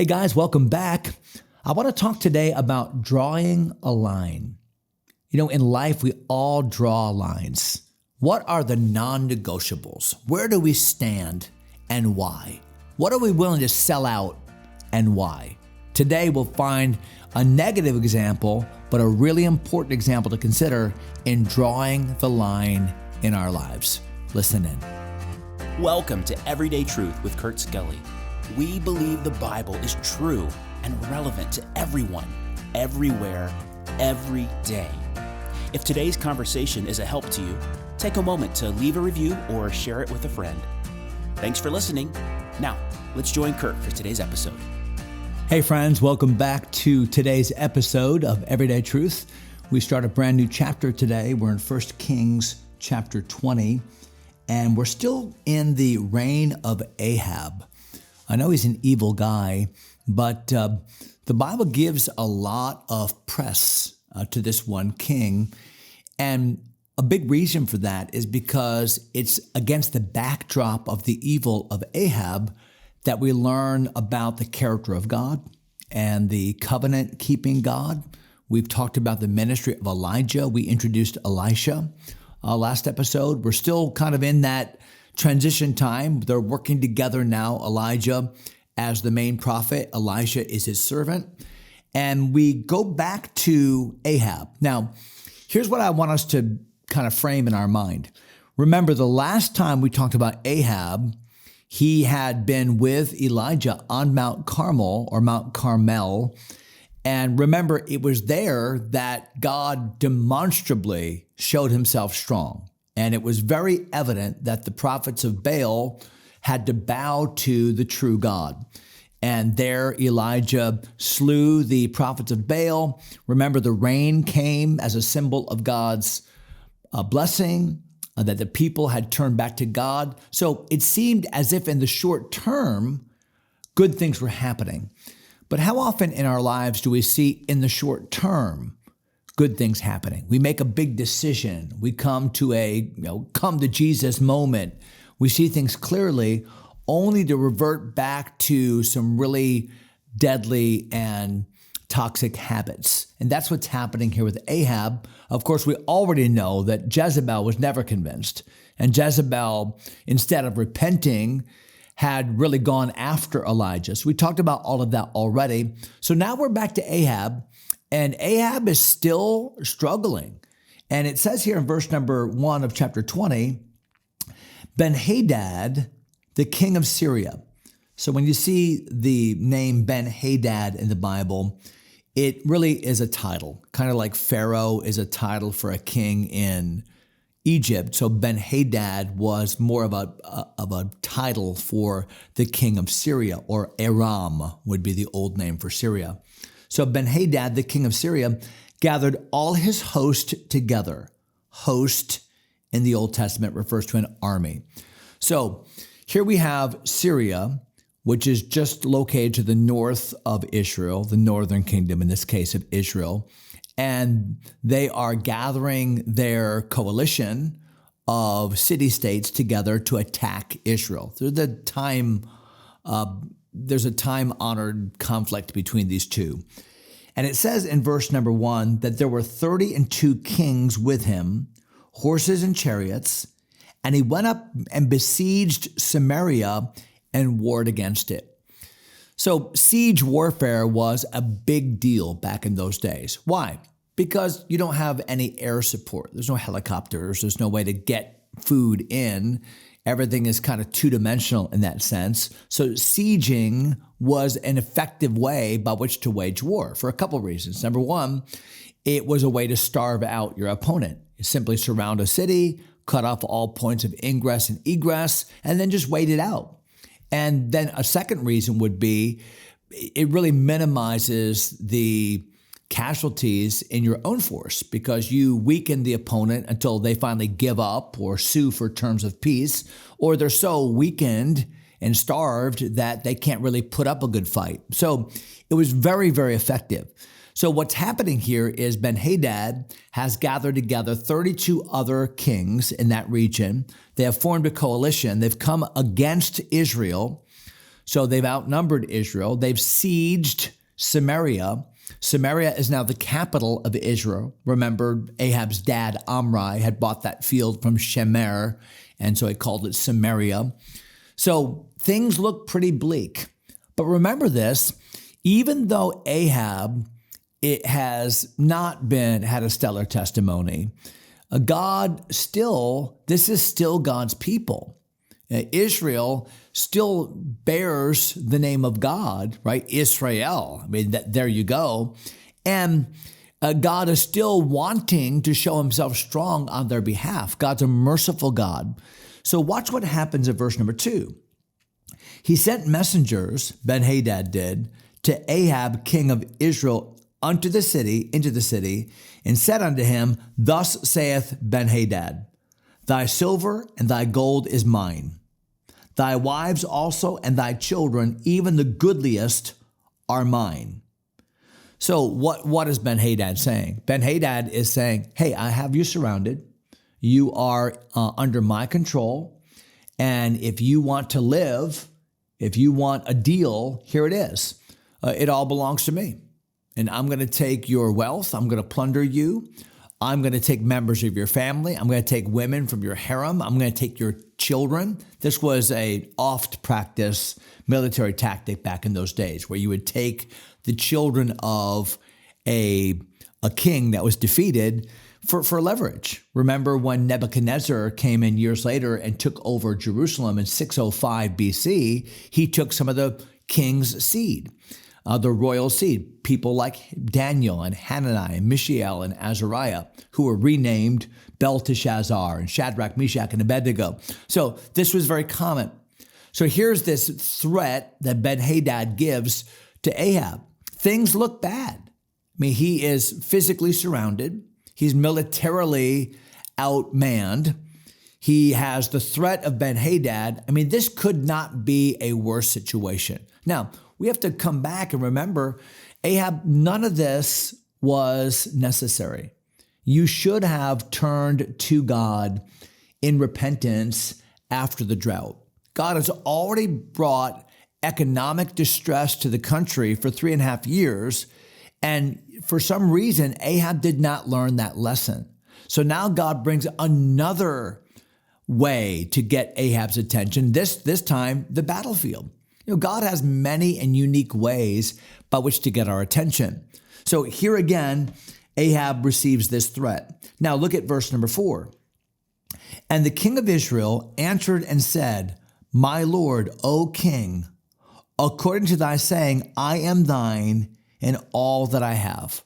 Hey guys, welcome back. I want to talk today about drawing a line. In life, we all draw lines. What are the non-negotiables? Where do we stand and why? What are we willing to sell out and why? Today, we'll find a negative example, but a really important example to consider in drawing the line in our lives. Listen in. Welcome to Everyday Truth with Kurt Skelly. We believe the Bible is true and relevant to everyone, everywhere, every day. If today's conversation is a help to you, take a moment to leave a review or share it with a friend. Thanks for listening. Now, let's join Kurt for today's episode. Hey friends, welcome back to today's episode of Everyday Truth. We start a brand new chapter today. We're in 1 Kings chapter 20, and we're still in the reign of Ahab. I know he's an evil guy, but the Bible gives a lot of press to this one king. And a big reason for that is because it's against the backdrop of the evil of Ahab that we learn about the character of God and the covenant-keeping God. We've talked about the ministry of Elijah. We introduced Elisha last episode. We're still kind of in that transition time. They're working together now. Elijah as the main prophet, Elisha is his servant. And we go back to Ahab. Now, here's what I want us to kind of frame in our mind. Remember, the last time we talked about Ahab, he had been with Elijah on Mount Carmel or Mount Carmel. And remember, it was there that God demonstrably showed himself strong. And it was very evident that the prophets of Baal had to bow to the true God. And there Elijah slew the prophets of Baal. Remember, the rain came as a symbol of God's blessing, that the people had turned back to God. So it seemed as if in the short term, good things were happening. But how often in our lives do we see in the short term good things happening? We make a big decision. We come to a come to Jesus moment. We see things clearly, only to revert back to some really deadly and toxic habits. And that's what's happening here with Ahab. Of course, we already know that Jezebel was never convinced. And Jezebel, instead of repenting, had really gone after Elijah. So we talked about all of that already. So now we're back to Ahab. And Ahab is still struggling. And it says here in verse number 1 of chapter 20, Ben-Hadad, the king of Syria. So when you see the name Ben-Hadad in the Bible, it really is a title, kind of like Pharaoh is a title for a king in Egypt. So Ben-Hadad was more of a title for the king of Syria, or Aram would be the old name for Syria. So Ben-Hadad, the king of Syria, gathered all his host together. Host in the Old Testament refers to an army. So here we have Syria, which is just located to the north of Israel, the northern kingdom, in this case of Israel. And they are gathering their coalition of city-states together to attack Israel. There's a time-honored conflict between these two. And it says in verse number 1 that there were 32 kings with him, horses and chariots, and he went up and besieged Samaria and warred against it. So siege warfare was a big deal back in those days. Why? Because you don't have any air support. There's no helicopters. There's no way to get food in. Everything is kind of two-dimensional in that sense. So sieging was an effective way by which to wage war for a couple of reasons. Number one, it was a way to starve out your opponent. You simply surround a city, cut off all points of ingress and egress, and then just wait it out. And then a second reason would be it really minimizes the casualties in your own force because you weaken the opponent until they finally give up or sue for terms of peace, or they're so weakened and starved that they can't really put up a good fight. So it was very, very effective. So what's happening here is Ben-Hadad has gathered together 32 other kings in that region. They have formed a coalition. They've come against Israel. So they've outnumbered Israel. They've sieged Samaria. Samaria is now the capital of Israel. Remember, Ahab's dad, Omri, had bought that field from Shemer, and so he called it Samaria. So things look pretty bleak. But remember this, even though Ahab, it has not had a stellar testimony, this is still God's people. Israel still bears the name of God, right? Israel. I mean, there you go. And God is still wanting to show himself strong on their behalf. God's a merciful God. So watch what happens in verse number 2. He sent messengers, Ben-Hadad did, to Ahab, king of Israel, into the city, and said unto him, Thus saith Ben-Hadad, Thy silver and thy gold is mine. Thy wives also and thy children, even the goodliest, are mine. So what is Ben-Hadad saying? Ben-Hadad is saying, hey, I have you surrounded. You are under my control. And if you want to live, if you want a deal, here it is. It all belongs to me. And I'm going to take your wealth. I'm going to plunder you. I'm going to take members of your family. I'm going to take women from your harem. I'm going to take your children. This was a oft practiced military tactic back in those days, where you would take the children of a king that was defeated for leverage. Remember when Nebuchadnezzar came in years later and took over Jerusalem in 605 BC, he took some of the king's seed. The royal seed, people like Daniel and Hananiah and Mishael and Azariah, who were renamed Belteshazzar and Shadrach, Meshach, and Abednego. So this was very common. So here's this threat that Ben-Hadad gives to Ahab. Things look bad. I mean, he is physically surrounded. He's militarily outmanned. He has the threat of Ben-Hadad. I mean, this could not be a worse situation. Now, we have to come back and remember, Ahab, none of this was necessary. You should have turned to God in repentance after the drought. God has already brought economic distress to the country for 3.5 years, and for some reason, Ahab did not learn that lesson. So now God brings another way to get Ahab's attention, this time the battlefield. You know, God has many and unique ways by which to get our attention. So here again, Ahab receives this threat. Now look at verse number 4. And the king of Israel answered and said, My lord, O king, according to thy saying, I am thine and all that I have.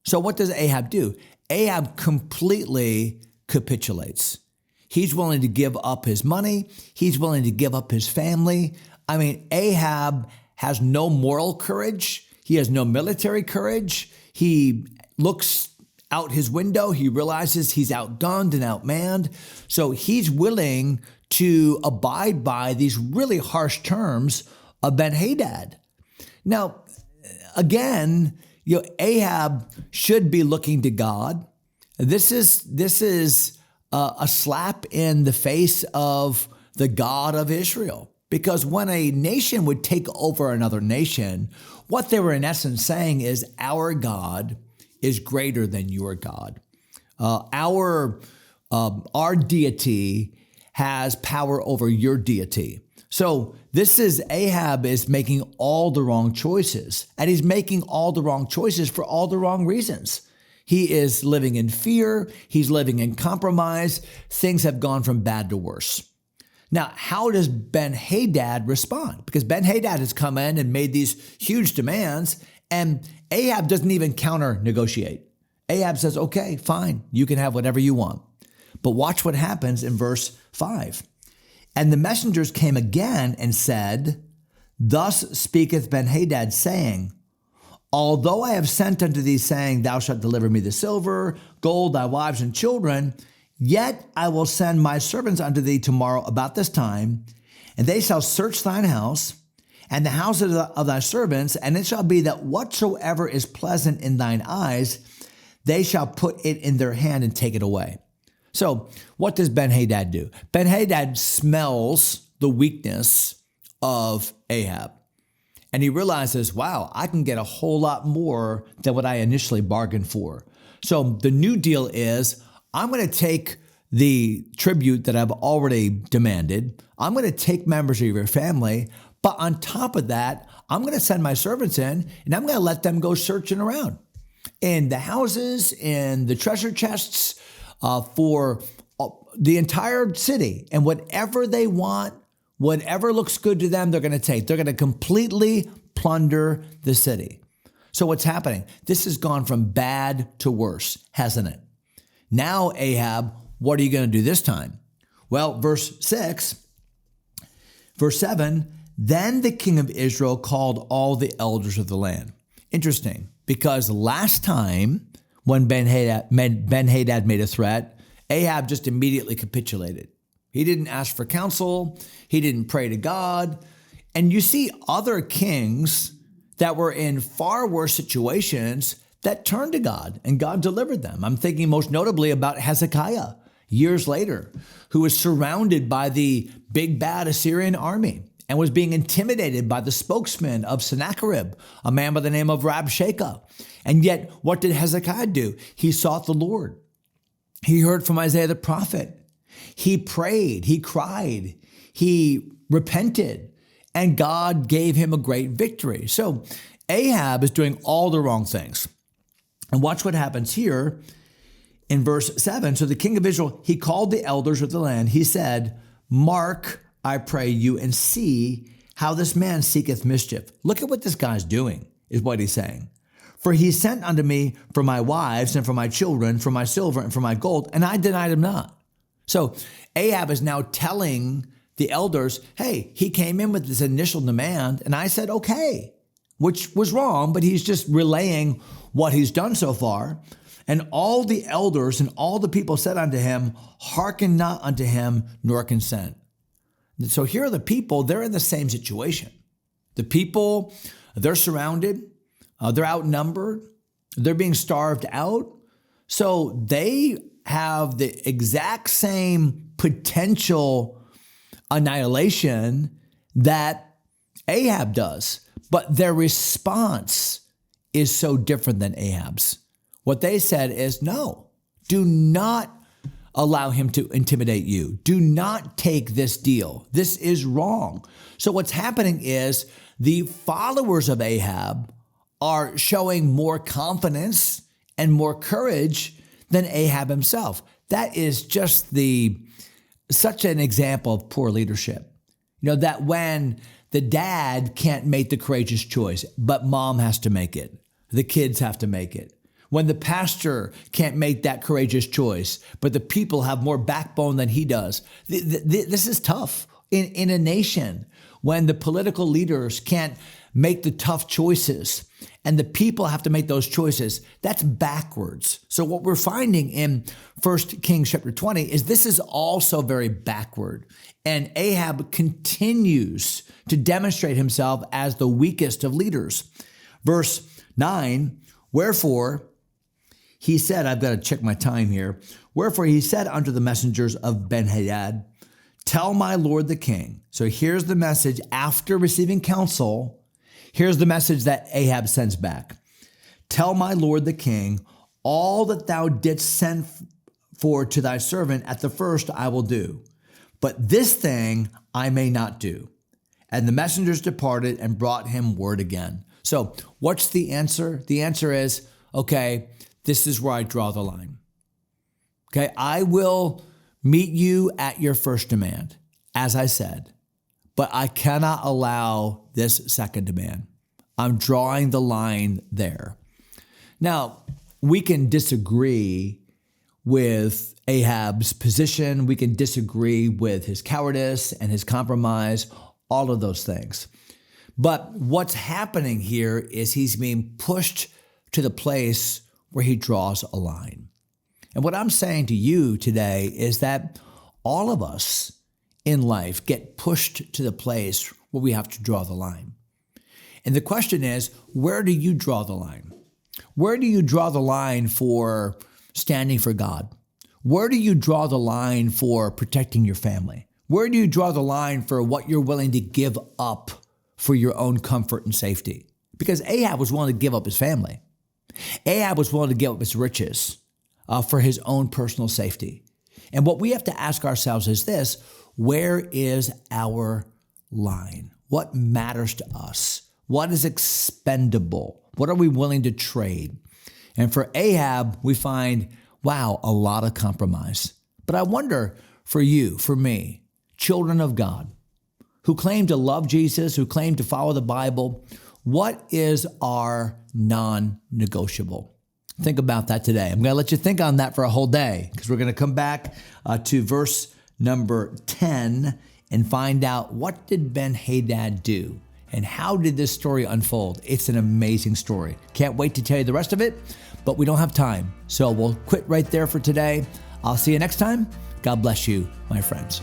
So what does Ahab do? Ahab completely capitulates. He's willing to give up his money. He's willing to give up his family. I mean, Ahab has no moral courage. He has no military courage. He looks out his window. He realizes he's outgunned and outmanned. So he's willing to abide by these really harsh terms of Ben-Hadad. Now, again, Ahab should be looking to God. This is a slap in the face of the God of Israel. Because when a nation would take over another nation, what they were in essence saying is, our God is greater than your God. Our deity has power over your deity. So Ahab is making all the wrong choices, and he's making all the wrong choices for all the wrong reasons. He is living in fear. He's living in compromise. Things have gone from bad to worse. Now, how does Ben-Hadad respond? Because Ben-Hadad has come in and made these huge demands, and Ahab doesn't even counter-negotiate. Ahab says, okay, fine, you can have whatever you want. But watch what happens in verse 5. And the messengers came again and said, Thus speaketh Ben-Hadad, saying, Although I have sent unto thee, saying, Thou shalt deliver me the silver, gold, thy wives and children, yet I will send my servants unto thee tomorrow about this time, and they shall search thine house and the houses of thy servants, and it shall be that whatsoever is pleasant in thine eyes, they shall put it in their hand and take it away. So what does Ben-Hadad do? Ben-Hadad smells the weakness of Ahab. And he realizes, wow, I can get a whole lot more than what I initially bargained for. So the new deal is, I'm going to take the tribute that I've already demanded. I'm going to take members of your family. But on top of that, I'm going to send my servants in and I'm going to let them go searching around in the houses, in the treasure chests, for the entire city. And whatever they want, whatever looks good to them, they're going to take. They're going to completely plunder the city. So what's happening? This has gone from bad to worse, hasn't it? Now, Ahab, what are you going to do this time? Well, verse 7, then the king of Israel called all the elders of the land. Interesting, because last time when Ben-Hadad made a threat, Ahab just immediately capitulated. He didn't ask for counsel. He didn't pray to God. And you see other kings that were in far worse situations that turned to God and God delivered them. I'm thinking most notably about Hezekiah years later, who was surrounded by the big bad Assyrian army and was being intimidated by the spokesman of Sennacherib, a man by the name of Rabshakeh. And yet, what did Hezekiah do? He sought the Lord. He heard from Isaiah the prophet. He prayed, he cried, he repented, and God gave him a great victory. So Ahab is doing all the wrong things. And watch what happens here in verse 7. So the king of Israel, he called the elders of the land. He said, mark, I pray you, and see how this man seeketh mischief. Look at what this guy's doing, is what he's saying. For he sent unto me for my wives and for my children, for my silver and for my gold, and I denied him not. So Ahab is now telling the elders, hey, he came in with this initial demand, and I said, okay, which was wrong, but he's just relaying what he's done so far. And all the elders and all the people said unto him, hearken not unto him, nor consent. And so here are the people, they're in the same situation. The people, they're surrounded, they're outnumbered, they're being starved out. So they have the exact same potential annihilation that Ahab does, but their response is so different than Ahab's. What they said is, no, do not allow him to intimidate you. Do not take this deal. This is wrong. So what's happening is the followers of Ahab are showing more confidence and more courage than Ahab himself. That is just such an example of poor leadership. You know, that when the dad can't make the courageous choice, but mom has to make it. The kids have to make it. When the pastor can't make that courageous choice, but the people have more backbone than he does. This is tough in a nation when the political leaders can't make the tough choices and the people have to make those choices. That's backwards. So what we're finding in 1 Kings chapter 20 is this is also very backward. And Ahab continues to demonstrate himself as the weakest of leaders. Verse 9, wherefore he said, I've got to check my time here. Wherefore he said unto the messengers of Ben-Hadad, tell my lord the king. So here's the message after receiving counsel. Here's the message that Ahab sends back. Tell my lord the king, all that thou didst send for to thy servant at the first I will do, but this thing I may not do. And the messengers departed and brought him word again. So what's the answer? The answer is, okay, this is where I draw the line. Okay, I will meet you at your first demand, as I said, but I cannot allow this second demand. I'm drawing the line there. Now, we can disagree with Ahab's position. We can disagree with his cowardice and his compromise, all of those things. But what's happening here is he's being pushed to the place where he draws a line. And what I'm saying to you today is that all of us in life get pushed to the place where we have to draw the line. And the question is, where do you draw the line? Where do you draw the line for standing for God? Where do you draw the line for protecting your family? Where do you draw the line for what you're willing to give up for your own comfort and safety? Because Ahab was willing to give up his family. Ahab was willing to give up his riches for his own personal safety. And what we have to ask ourselves is this: where is our line? What matters to us? What is expendable? What are we willing to trade? And for Ahab, we find, wow, a lot of compromise. But I wonder for you, for me, children of God, who claim to love Jesus, who claim to follow the Bible, what is our non-negotiable? Think about that today. I'm going to let you think on that for a whole day, because we're going to come back to verse number 10 and find out, what did Ben-Hadad do? And how did this story unfold? It's an amazing story. Can't wait to tell you the rest of it, but we don't have time. So we'll quit right there for today. I'll see you next time. God bless you, my friends.